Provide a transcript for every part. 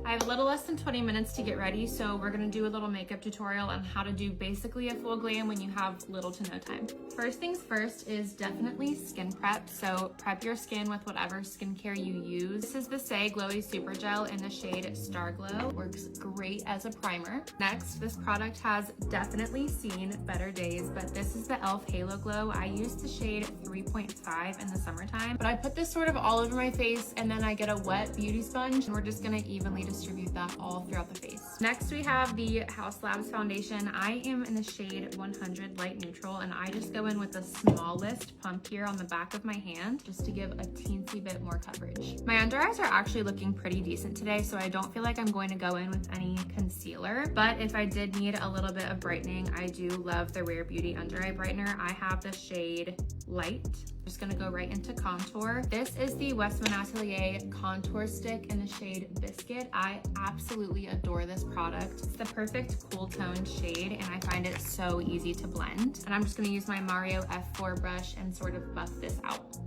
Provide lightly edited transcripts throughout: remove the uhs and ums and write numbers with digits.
I have a little less than 20 minutes to get ready, so we're gonna do a little makeup tutorial on how to do basically a full glam when you have little to no time. First things first is definitely skin prep. So prep your skin with whatever skincare you use. This is the Say Glowy Super Gel in the shade Star Glow. Works great as a primer. Next, this product has definitely seen better days, but this is the e.l.f. Halo Glow. I use the shade 3.5 in the summertime, but I put this sort of all over my face and then I get a wet beauty sponge and we're just gonna evenly distribute that all throughout the face. Next, we have the Haus Labs foundation. I am in the shade 100 Light Neutral, and I just go in with the smallest pump here on the back of my hand just to give a teensy bit more coverage. My under eyes are actually looking pretty decent today, so I don't feel like I'm going to go in with any concealer, but if I did need a little bit of brightening, I do love the Rare Beauty under eye brightener. I have the shade Light. I'm just gonna go right into contour. This is the Westman Atelier contour stick in the shade Biscuit. I absolutely adore this product. It's the perfect cool tone shade and I find it so easy to blend. And I'm just gonna use my Mario F4 brush and sort of buff this out.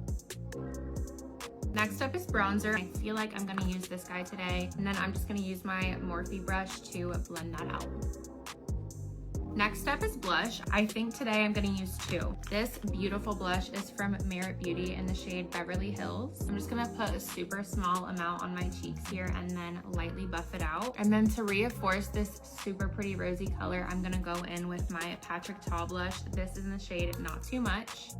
Next up is bronzer. I feel like I'm gonna use this guy today. And then I'm just gonna use my Morphe brush to blend that out. Next up is blush. I think today I'm gonna use two. This beautiful blush is from Merit Beauty in the shade Beverly Hills. I'm just gonna put a super small amount on my cheeks here and then lightly buff it out. And then to reinforce this super pretty rosy color, I'm gonna go in with my Patrick Ta blush. This is in the shade Not Too Much.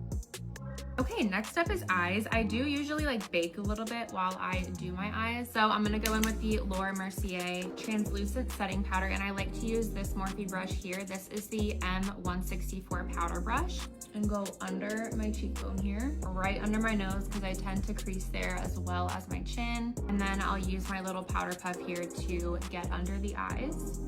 Okay, next up is eyes. I do usually like bake a little bit while I do my eyes. So I'm gonna go in with the Laura Mercier translucent setting powder, and I like to use this Morphe brush here. This is the M164 powder brush, and go under my cheekbone here, right under my nose, because I tend to crease there as well as my chin. And then I'll use my little powder puff here to get under the eyes.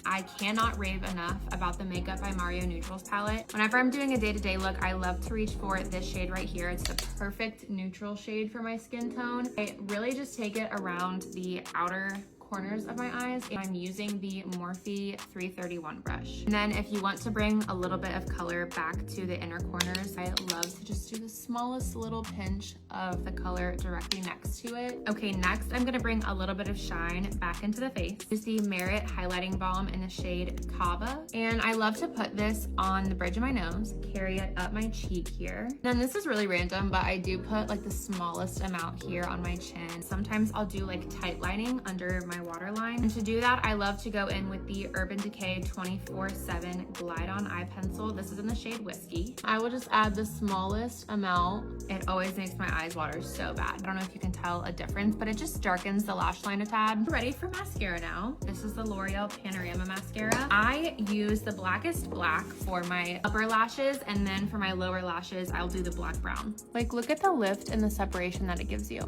I cannot rave enough about the Makeup by Mario Neutrals palette. Whenever I'm doing a day-to-day look, I love to reach for this shade right here. It's the perfect neutral shade for my skin tone. I really just take it around the outer corners of my eyes, and I'm using the Morphe 331 brush. And then if you want to bring a little bit of color back to the inner corners, I love to just do the smallest little pinch of the color directly next to it. Okay, next I'm gonna bring a little bit of shine back into the face. This is the Merit Highlighting Balm in the shade Kava, and I love to put this on the bridge of my nose, carry it up my cheek here. Then this is really random, but I do put like the smallest amount here on my chin. Sometimes I'll do like tight lining under my waterline, and to do that I love to go in with the Urban Decay 24/7 Glide On Eye Pencil. This is in the shade Whiskey. I will just add the smallest amount. It always makes my eyes water so bad. I don't know if you can tell a difference, but it just darkens the lash line a tad. Ready for mascara now. This is the L'Oreal Panorama Mascara. I use the blackest black for my upper lashes, and then for my lower lashes I'll do the black brown. Like, look at the lift and the separation that it gives you.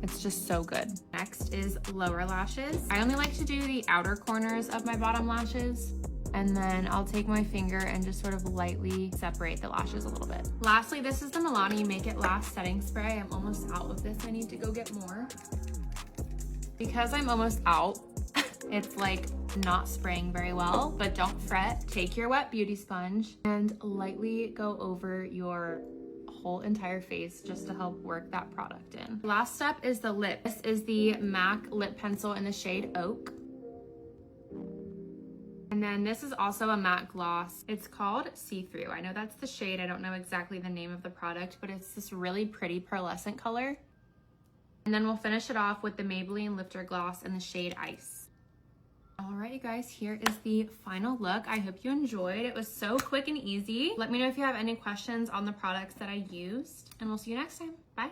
It's just so good. Next is lower lashes. I only like to do the outer corners of my bottom lashes, and then I'll take my finger and just sort of lightly separate the lashes a little bit. Lastly, this is the Milani Make It Last setting spray. I'm almost out of this. I need to go get more. Because I'm almost out, it's like not spraying very well, but don't fret. Take your wet beauty sponge and lightly go over your whole entire face just to help work that product in. Last step is the lip. This is the MAC lip pencil in the shade Oak. And then this is also a matte gloss. It's called See Through. I know that's the shade. I don't know exactly the name of the product, but it's this really pretty pearlescent color. And then we'll finish it off with the Maybelline Lifter Gloss in the shade Ice. All right, you guys, here is the final look. I hope you enjoyed. It was so quick and easy. Let me know if you have any questions on the products that I used, and we'll see you next time. Bye.